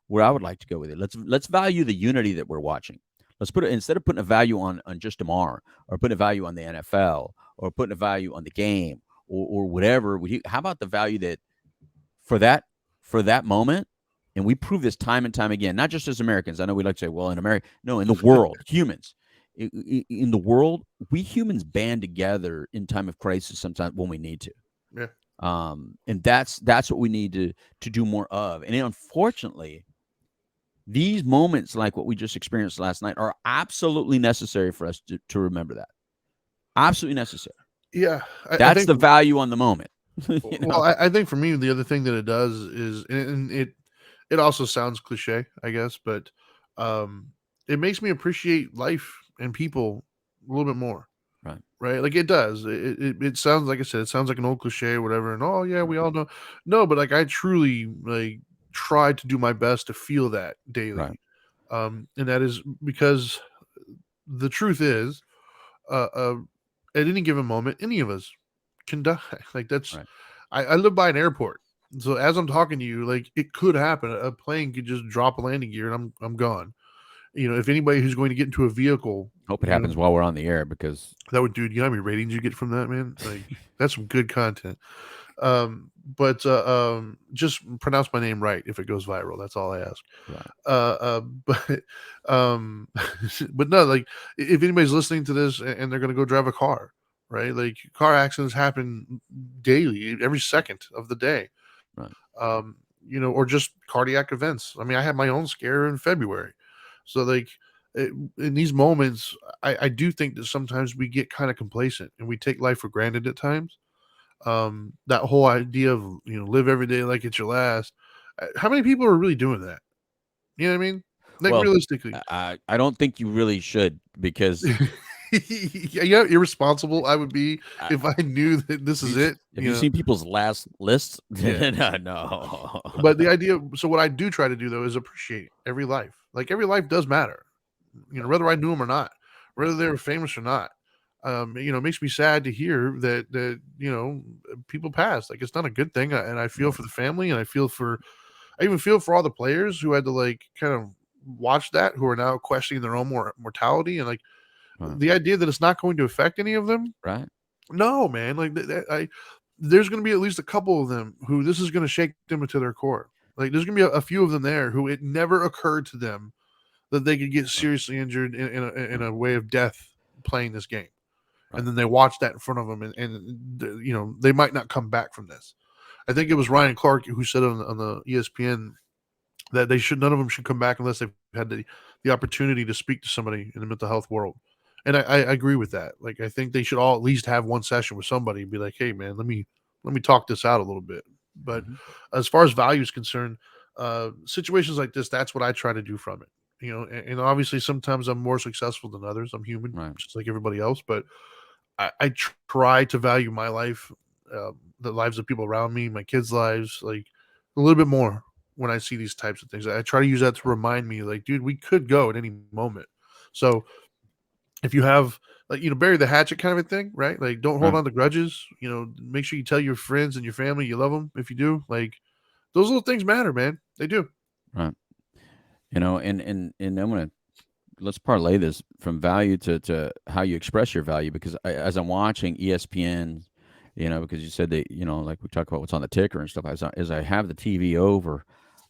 where I would like to go with it. Let's value the unity that we're watching. Let's put it, instead of putting a value on just Damar, or putting a value on the NFL, or putting a value on the game, or whatever. How about the value that for that for that moment? And we prove this time and time again, not just as Americans. I know we like to say, well, in America, no, in the world, humans, in the world, we humans band together in time of crisis sometimes when we need to. Yeah. And that's what we need to do more of. And unfortunately, these moments like what we just experienced last night are absolutely necessary for us to remember that. Absolutely necessary. Yeah. I That's think, the value on the moment. well, I think for me, the other thing that it does is, and it also sounds cliche, I guess, but um, it makes me appreciate life and people a little bit more. Right. Right? Like it does. It sounds like I said, it sounds like an old cliche or whatever. And oh yeah, Right. we all know. No, but like I truly like try to do my best to feel that Right. daily. And that is because the truth is, uh, uh, at any given moment, any of us can die. Like that's, Right. I live by an airport, so as I'm talking to you, like it could happen. A plane could just drop a landing gear, and I'm gone. If anybody who's going to get into a vehicle, Hope it happens while we're on the air because that would, dude, you know how many ratings you get from that, man? Like that's some good content. But just pronounce my name right if it goes viral. That's all I ask. right. But um, but no, like if anybody's listening to this and they're gonna go drive a car, right? Like car accidents happen daily, every second of the day. Right. Or just cardiac events. I mean, I had my own scare in February, so like. In these moments, I do think that sometimes we get kind of complacent and we take life for granted at times. That whole idea of live every day like it's your last. How many people are really doing that? You know what I mean? Like Well, realistically. I don't think you really should because Yeah, irresponsible I would be I, if I knew that this have is you it. have you seen people's last lists? Yeah. No. But the idea, so what I do try to do though is appreciate every life. Like every life does matter. Right. Whether I knew them or not, whether Right. they were famous or not. It makes me sad to hear that people pass. Like it's not a good thing, and I feel Right. for the family, and I even feel for all the players who had to like kind of watched that who are now questioning their own mortality, and like Right. the idea that it's not going to affect any of them. Right. No, man. Like there's going to be at least a couple of them who this is going to shake them into their core. Like there's going to be a few of them there who it never occurred to them that they could get Right. seriously injured in Right. a way of death playing this game, Right. and then they watch that in front of them, they might not come back from this. I think it was Ryan Clark who said on the ESPN that none of them should come back unless they've had the opportunity to speak to somebody in the mental health world. And I agree with that. Like I think they should all at least have one session with somebody and be like, hey man, let me talk this out a little bit. But Mhm. as far as value is concerned, situations like this, that's what I try to do from it. And obviously sometimes I'm more successful than others. I'm human, Right. just like everybody else. But I try to value my life, the lives of people around me, my kids' lives, like a little bit more when I see these types of things. I try to use that to remind me, like, dude, we could go at any moment. So if you have, like, bury the hatchet kind of a thing, right? Like, don't hold Right. on to grudges. Make sure you tell your friends and your family you love them if you do. Like, those little things matter, man. They do. Right. And I'm gonna let's parlay this from value to how you express your value, because as I'm watching ESPN, because you said that, like we talk about what's on the ticker and stuff, as I have the TV over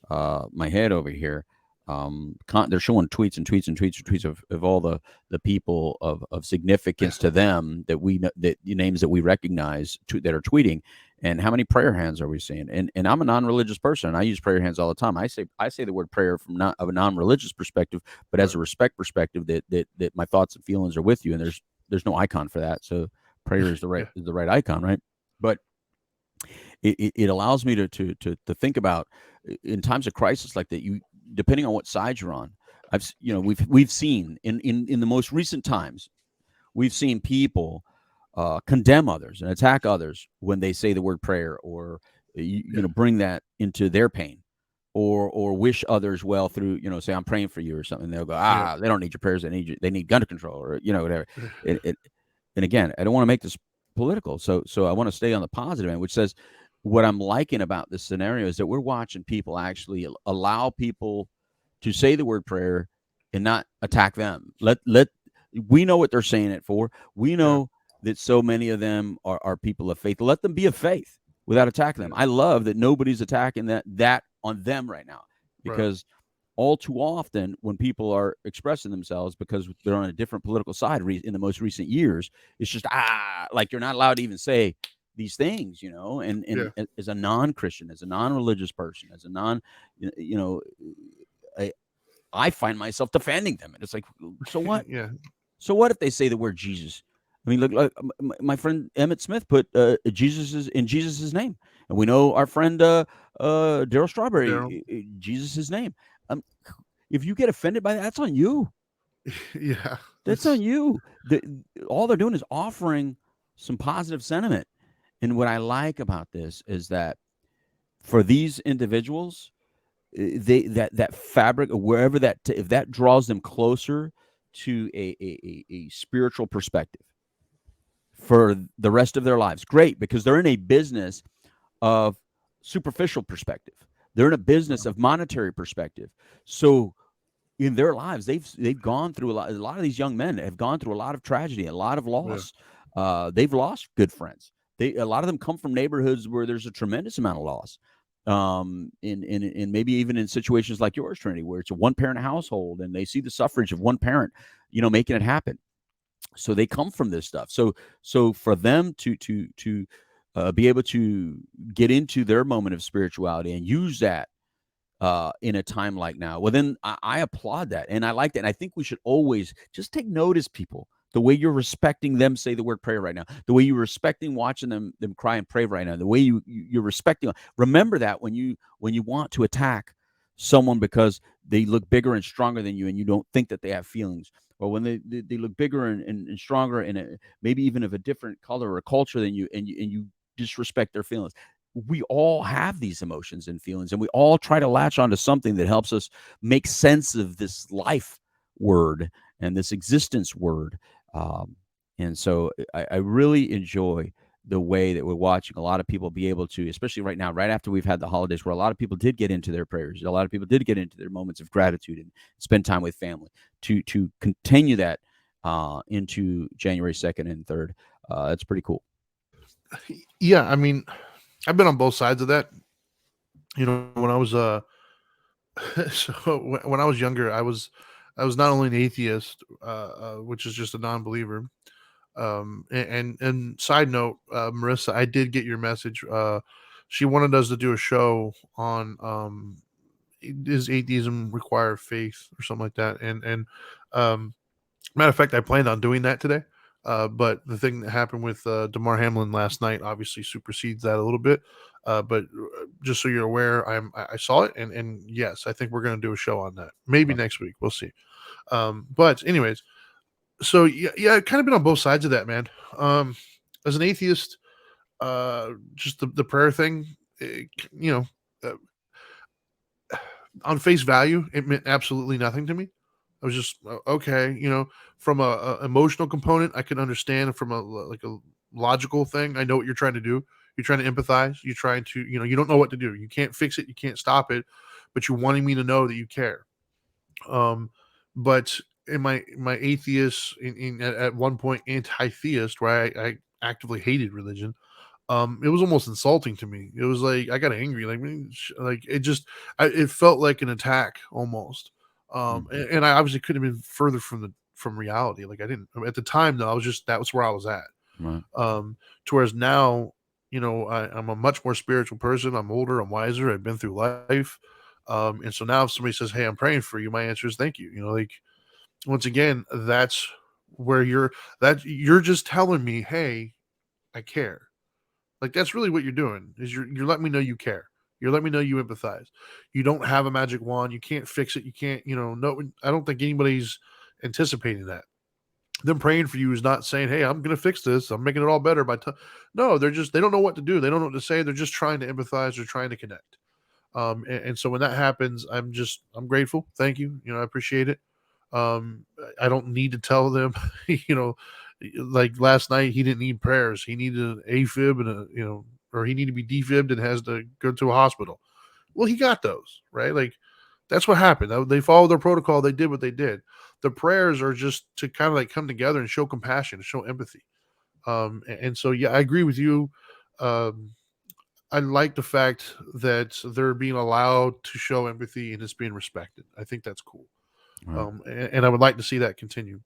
my head over here, they're showing tweets and tweets and tweets and tweets of all the people of significance to them that we know, that names that we recognize that are tweeting. And how many prayer hands are we seeing? And I'm a non-religious person, and I use prayer hands all the time. I say the word prayer from not of a non-religious perspective, but as Right. a respect perspective, that my thoughts and feelings are with you, and there's no icon for that. So prayer is the right Yeah. icon, right? But it allows me to think about, in times of crisis like that, you depending on what side you're on. We've seen in the most recent times, we've seen people condemn others and attack others when they say the word prayer, or Yeah. bring that into their pain, or wish others well through, say I'm praying for you or something. They'll go, Yeah. they don't need your prayers, they need gun control, or whatever. And again, I don't want to make this political, so I want to stay on the positive end, which says, what I'm liking about this scenario is that we're watching people actually allow people to say the word prayer and not attack them. Let We know what they're saying it for. We Yeah. know that so many of them are people of faith. Let them be of faith without attacking them. Yeah. I love that nobody's attacking that on them right now, Right. because all too often when people are expressing themselves because they're on a different political side in the most recent years, it's just like you're not allowed to even say these things, and Yeah. as a non-Christian, as a non-religious person, as a non, you know, I find myself defending them, and it's like, so what? Yeah. So what if they say the word Jesus? I mean, look, my friend Emmett Smith put Jesus' name, and we know our friend Daryl Daryl. Strawberry, Jesus' name. Um, if you get offended by that, that's on you. Yeah. That's It's on you. All they're doing is offering some positive sentiment. And what I like about this is that for these individuals, that fabric, or wherever if that draws them closer to a spiritual perspective for the rest of their lives, great, because they're in a business of superficial perspective. They're in a business of monetary perspective. So in their lives, they've gone through a lot. A lot of these young men have gone through a lot of tragedy, a lot of yeah. loss. They've lost good friends. A lot of them come from neighborhoods where there's a tremendous amount of loss. In maybe even in situations like yours, Trinity, where it's a one parent household and they see the suffrage of one parent, making it happen. So they come from this stuff. So for them to be able to get into their moment of spirituality and use that in a time like now, well, then I applaud that, and I like that. And I think we should always just take notice, people, the way you're respecting them say the word prayer right now, the way you're respecting watching them cry and pray right now, the way you're respecting. Remember that when you want to attack someone because they look bigger and stronger than you, and you don't think that they have feelings, or when they look bigger and stronger, and maybe even of a different color or culture than you, and you disrespect their feelings. We all have these emotions and feelings, and we all try to latch onto something that helps us make sense of this life word and this existence word. And so I really enjoy the way that we're watching a lot of people be able to, especially right now, right after we've had the holidays, where a lot of people did get into their prayers, a lot of people did get into their moments of gratitude and spend time with family, to continue that into January 2nd and 3rd. That's pretty cool. Yeah, I mean, I've been on both sides of that. When I was when I was younger, I was not only an atheist, which is just a non-believer. And side note, Marissa, I did get your message. She wanted us to do a show on does atheism require faith or something like that, and um, matter of fact, I planned on doing that today. But the thing that happened with Damar Hamlin last night obviously supersedes that a little bit. But just so you're aware, I saw it, and yes, I think we're going to do a show on that. Maybe Okay. next week, we'll see. But anyways, so yeah, I've kind of been on both sides of that, man. As an atheist, just the prayer thing, you know, on face value, it meant absolutely nothing to me. I was just okay, from a emotional component, I can understand. From a like a logical thing, I know what you're trying to do. You're trying to empathize. You're trying to, you don't know what to do. You can't fix it. You can't stop it, but you're wanting me to know that you care. Um, but in my atheist, at one point anti-theist, where I actively hated religion, it was almost insulting to me. It was like I got angry, like like it just, it felt like an attack almost. Hmm. And I obviously couldn't have been further from reality. Like I didn't at the time though. I was just that was where I was at. Right. To whereas now, I'm a much more spiritual person. I'm older. I'm wiser. I've been through life. And so now if somebody says, "Hey, I'm praying for you," my answer is thank you. Like once again, that's where you're just telling me, "Hey, I care." Like that's really what you're doing is you're letting me know you care. You're letting me know you empathize. You don't have a magic wand. You can't fix it. You can't, no, I don't think anybody's anticipating that. Them praying for you is not saying, "Hey, I'm going to fix this. I'm making it all better No, they don't know what to do. They don't know what to say. They're just trying to empathize. They're trying to connect. And so when that happens, I'm grateful. Thank you. I appreciate it. I don't need to tell them, you know, like last night he didn't need prayers. He needed an AFib and or he needed to be defibbed and has to go to a hospital. Well, he got those, right? Like that's what happened. They followed their protocol. They did what they did. The prayers are just to kind of like come together and show compassion, show empathy. And so, yeah, I agree with you. Um, I like the fact that they're being allowed to show empathy and it's being respected. I think that's cool. Right. And I would like to see that continue.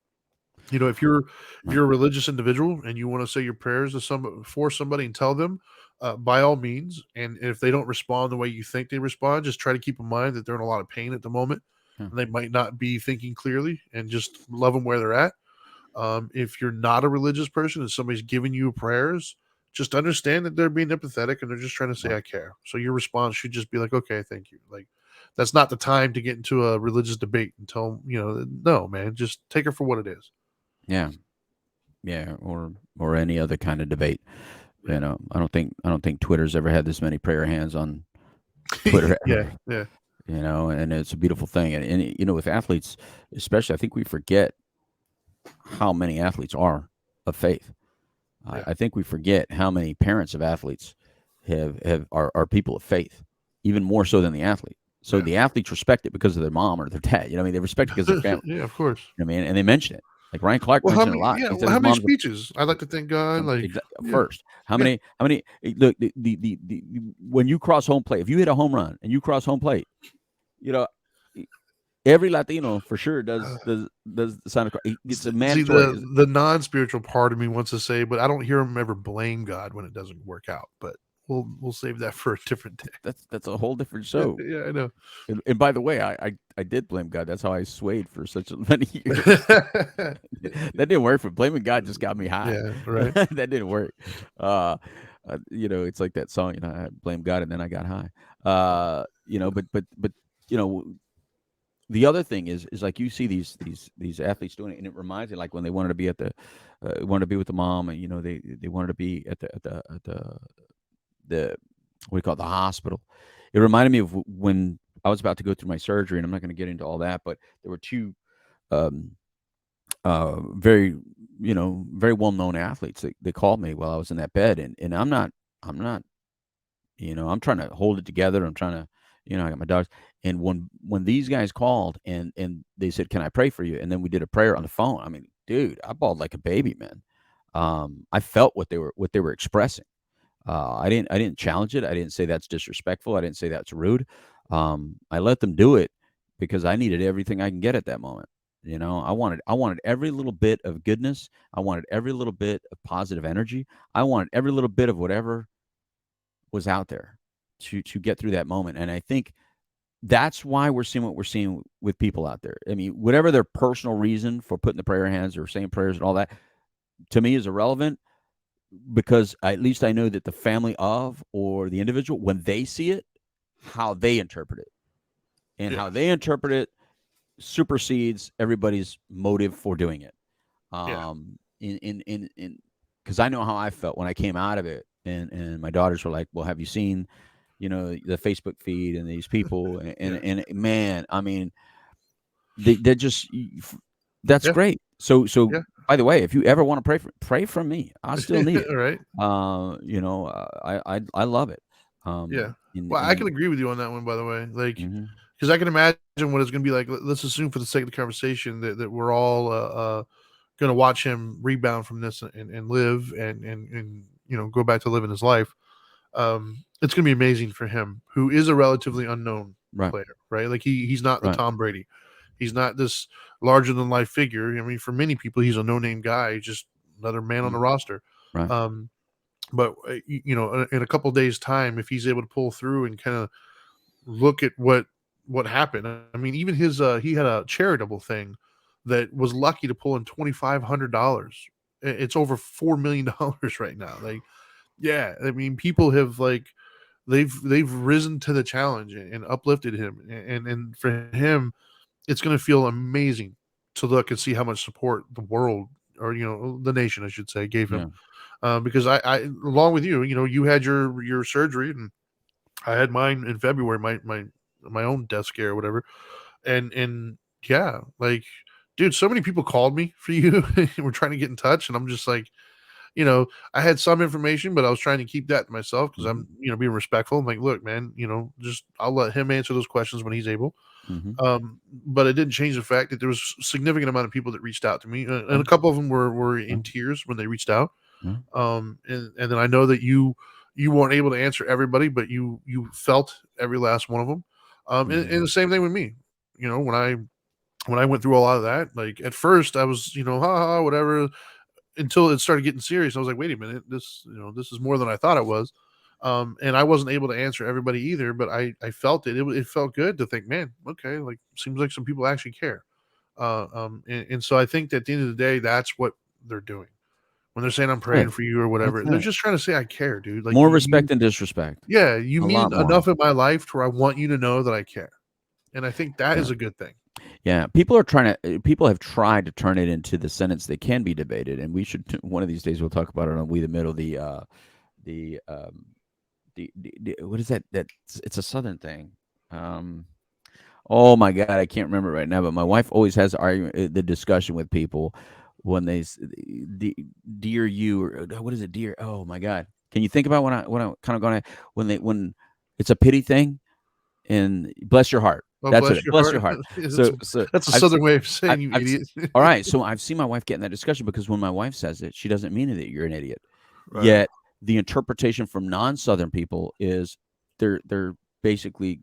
If you're Right. a religious individual and you want to say your prayers to for somebody and tell them, by all means. And if they don't respond the way you think they respond, just try to keep in mind that they're in a lot of pain at the moment, Yeah. and they might not be thinking clearly, and just love them where they're at. If you're not a religious person and somebody's giving you prayers, just understand that they're being empathetic and they're just trying to say Right. I care. So your response should just be like, okay, thank you. Like that's not the time to get into a religious debate and tell them, no, man, just take it for what it is. Yeah. Yeah. Or any other kind of debate. Yeah. I don't think Twitter's ever had this many prayer hands on Twitter Yeah. ever. Yeah. And it's a beautiful thing. And with athletes, especially, I think we forget how many athletes are of faith. I, Yeah. I think we forget how many parents of athletes are people of faith, even more so than the athlete. So Yeah. the athletes respect it because of their mom or their dad. What I mean, they respect it because of their family. Yeah, of course. What I mean, and they mention it. Like Ryan Clark Well, how mentioned it a many? lot. Yeah. He Well, said how his many mom's speeches? I'd like to thank God. Like, yeah. first. How Yeah. many? How many? Look, when you cross home plate, if you hit a home run and you cross home plate, you know, every Latino for sure does the sign of cross. It's a See, mandatory. the non-spiritual part of me wants to say, but I don't hear him ever blame God when it doesn't work out. But we'll save that for a different That's a whole different day. show. Yeah, I know. And by the way, I did blame God. That's how I swayed for such many years. That didn't work. For blaming God just got me high. Yeah, right. That didn't work. Uh, it's like that song. I blame God and then I got high. But you know, the other thing is like you see these athletes doing it, and it reminds me like when they wanted to be wanted to be with the mom, and they wanted to be at the what do you call it, the hospital. It reminded me of when I was about to go through my surgery, and I'm not going to get into all that, but there were two very very well known athletes. They called me while I was in that bed, and I'm not, I'm trying to hold it together. I'm trying to, I got my dogs. And when these guys called and they said, "Can I pray for you?" And then we did a prayer on the phone. I mean, dude, I bawled like a baby, man. I felt what they were expressing. I didn't challenge it. I didn't say that's disrespectful. I didn't say that's rude. I let them do it because I needed everything I can get at that moment. I wanted every little bit of goodness. I wanted every little bit of positive energy. I wanted every little bit of whatever was out there to get through that moment. And I think that's why we're seeing what we're seeing with people out there. I mean, whatever their personal reason for putting the prayer hands or saying prayers and all that, to me is irrelevant, because at least I know that the family of or the individual, when they see it, how they interpret it, and Yeah. how they interpret it supersedes everybody's motive for doing it. Yeah. In because I know how I felt when I came out of it, and my daughters were like, "Well, have you seen, the Facebook feed and these people?" And Yeah. and, and man, I mean, they're just that's Yeah. great. So Yeah. by the way, if you ever want to pray for me, I still need it. All right. I love it. Yeah. In Well, I can in agree with you on that one, by the way. Like, mhm, because I can imagine what it's going to be like. Let's assume, for the sake of the conversation, that we're all going to watch him rebound from this and live and go back to living his life. It's going to be amazing for him, who is a relatively unknown right, player, right? Like he's not the right, Tom Brady. He's not this larger than life figure. I mean, for many people, he's a no name guy. He's just another man on the mhm, roster. right, Um, but in a couple days' time, if he's able to pull through and kind of look at what happened. I mean, even his he had a charitable thing that was lucky to pull in $2,500. It's over $4 million right now. Like, yeah, I mean, people have like they've risen to the challenge and uplifted him, and for him, it's going to feel amazing to look and see how much support the world, or the nation, I should say, gave yeah, him. Because I along with you, you had your surgery, and I had mine in February, my own death scare or whatever. And yeah, like, dude, so many people called me for you and were trying to get in touch, and I'm just like, I had some information, but I was trying to keep that to myself because mhm, I'm, being respectful. I'm like, look, man, just I'll let him answer those questions when he's able. mhm, But it didn't change the fact that there was a significant amount of people that reached out to me, and right, a couple of them were right, in tears when they reached out. right, And then I know that you weren't able to answer everybody, but you felt every last one of them. And mhm, the same thing with me. When I went through a lot of that, like at first I was, ha whatever, until it started getting serious. I was like, wait a minute, this is more than I thought it was. And I wasn't able to answer everybody either, but I felt it. It felt good to think, man, okay, like seems like some people actually care. And so I think that at the end of the day, that's what they're doing when they're saying I'm praying good, for you or that's whatever. They're it. just trying to say I care, dude. Like More you respect than disrespect, yeah, you a lot mean more. enough in my life to where I want you to know that I care. And I think that Yeah. is a good thing. Yeah, people have tried to turn it into the sentence that can be debated, and we should one of these days we'll talk about it on We the Middle. The what is that? It's a Southern thing. Um, oh my God, I can't remember it right now. But my wife always has the discussion with people when the dear you, or what is it, dear? Oh my God, can you think about when I kind of going to when it's a pity thing, and bless your heart. Oh, That's what bless it. your Bless your heart. heart. that's, So that's a I've southern way of saying you I've idiot. all right. So I've seen my wife get in that discussion because when my wife says it, she doesn't mean that you're an idiot. Right. Yet the interpretation from non-Southern people is they're basically,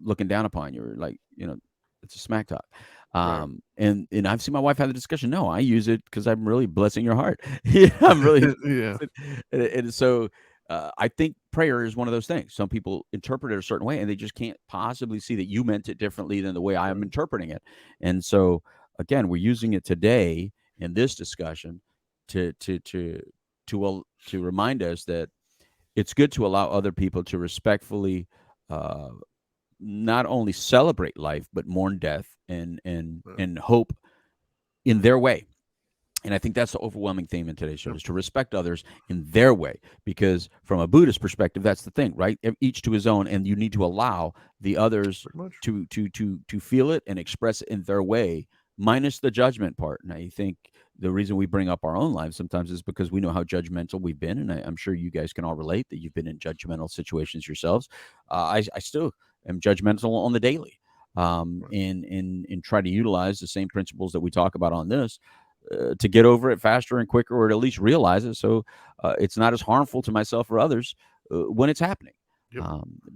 looking down upon you, or like, it's a smack talk. Right. And I've seen my wife have the discussion. No, I use it because I'm really blessing your heart. Yeah, I'm really, Yeah. and so I think prayer is one of those things. Some people interpret it a certain way, and they just can't possibly see that you meant it differently than the way I am Right. interpreting it. And so, again, we're using it today in this discussion to to to to remind us that it's good to allow other people to respectfully uh, not only celebrate life but mourn death and and Right. and hope in their way. And I think that's the overwhelming theme in today's show, Yep. is to respect others in their way. Because from a Buddhist perspective, that's the thing, right? Each to his own, and you need to allow the others Pretty much. to feel it and express it in their way, minus the judgment part. And I think the reason we bring up our own lives sometimes is because we know how judgmental we've been, and I'm sure you guys can all relate that you've been in judgmental situations yourselves. I still am judgmental on the daily, Right. and try to utilize the same principles that we talk about on this to get over it faster and quicker, or to at least realize it, so it's not as harmful to myself or others when it's happening. Yep.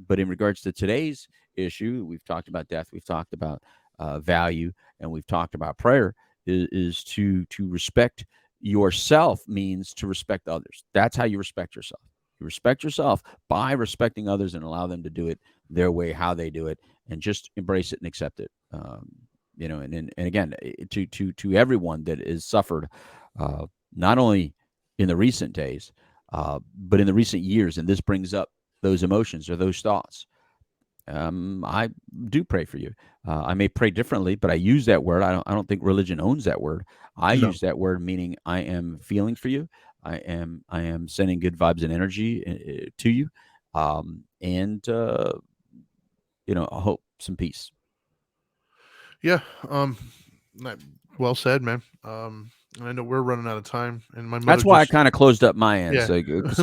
But in regards to today's issue, we've talked about death, we've talked about value, and we've talked about prayer. Is to respect yourself means to respect others. That's how you respect yourself. You respect yourself by respecting others and allow them to do it their way, how they do it, and just embrace it and accept it. And again, to everyone that has suffered, not only in the recent days, but in the recent years, and this brings up those emotions or those thoughts. I do pray for you. I may pray differently, but I use that word. I don't think religion owns that word. I No. use that word meaning I am feeling for you. I am sending good vibes and energy to you, and I hope some peace. Yeah. That- well said, man. And I know we're running out of time, and my mother That's why I just kind of closed up my end, yeah, so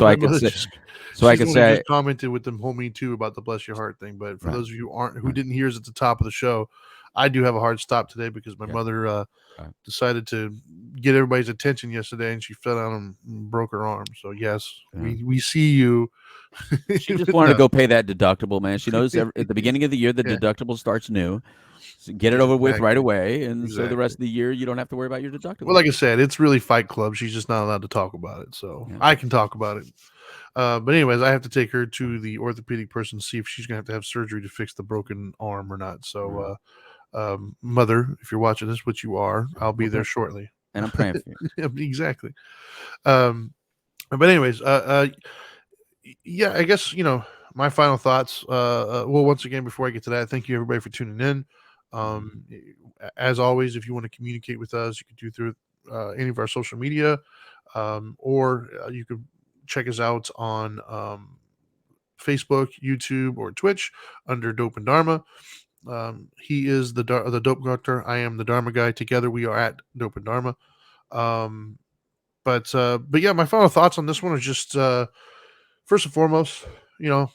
my I could mother say, just so I she's the could one who say, just commented with the whole Me Too about the bless your heart thing. But for right, those of you who right, didn't hear us at the top of the show, I do have a hard stop today because my yeah, mother right. decided to get everybody's attention yesterday, and she fell down and broke her arm. So yes, Yeah. we see you. She just But wanted to no, go pay that deductible, man. She knows at the beginning of the year the yeah, deductible starts new. So get it over with right exactly, away, and so the rest exactly. of the year you don't have to worry about your Well, deductible. like I said, it's really Fight Club. She's just not allowed to talk about it. So Yeah. I can talk about it. But anyways, I have to take her to the orthopedic person to see if she's gonna have to have surgery to fix the broken arm or not. Right. So, mother, if you're watching this, which you are, I'll be Well, there good. shortly. And I'm praying for you. Yeah, exactly. Um, but anyways, yeah, I guess my final thoughts. Well, once again, before I get to that, thank you everybody for tuning in. Mhm. As always, if you want to communicate with us, you can do through any of our social media, or you could check us out on Facebook, YouTube, or Twitch under Dope and Dharma. He is the Dope Doctor. I am the Dharma guy. Together, we are at Dope and Dharma. Um, but yeah, my final thoughts on this one is just first and foremost,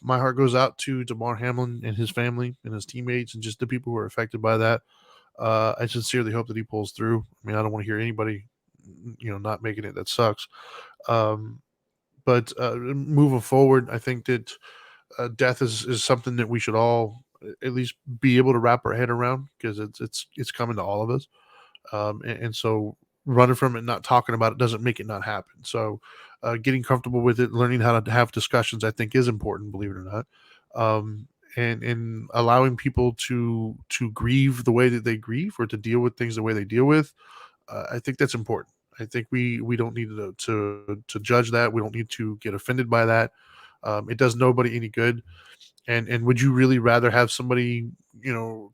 my heart goes out to Damar Hamlin and his family and his teammates and just the people who are affected by that. I sincerely hope that he pulls through. I mean, I don't want to hear anybody, not making it. That sucks. Um, but moving forward, I think that death is something that we should all at least be able to wrap our head around because it's coming to all of us. And so running from it, not talking about it, doesn't make it not happen. So getting comfortable with it, learning how to have discussions, I think is important, believe it or not. And allowing people to grieve the way that they grieve or to deal with things the way they deal with, I think that's important. I think we don't need to judge that. We don't need to get offended by that. It does nobody any good. And would you really rather have somebody,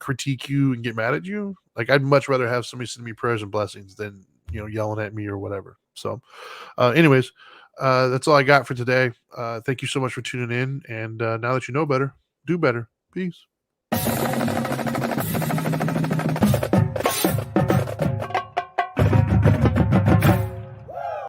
critique you and get mad at you? Like I'd much rather have somebody send me prayers and blessings than, yelling at me or whatever. So anyways, that's all I got for today. Thank you so much for tuning in. And now that you know better, do better. Peace.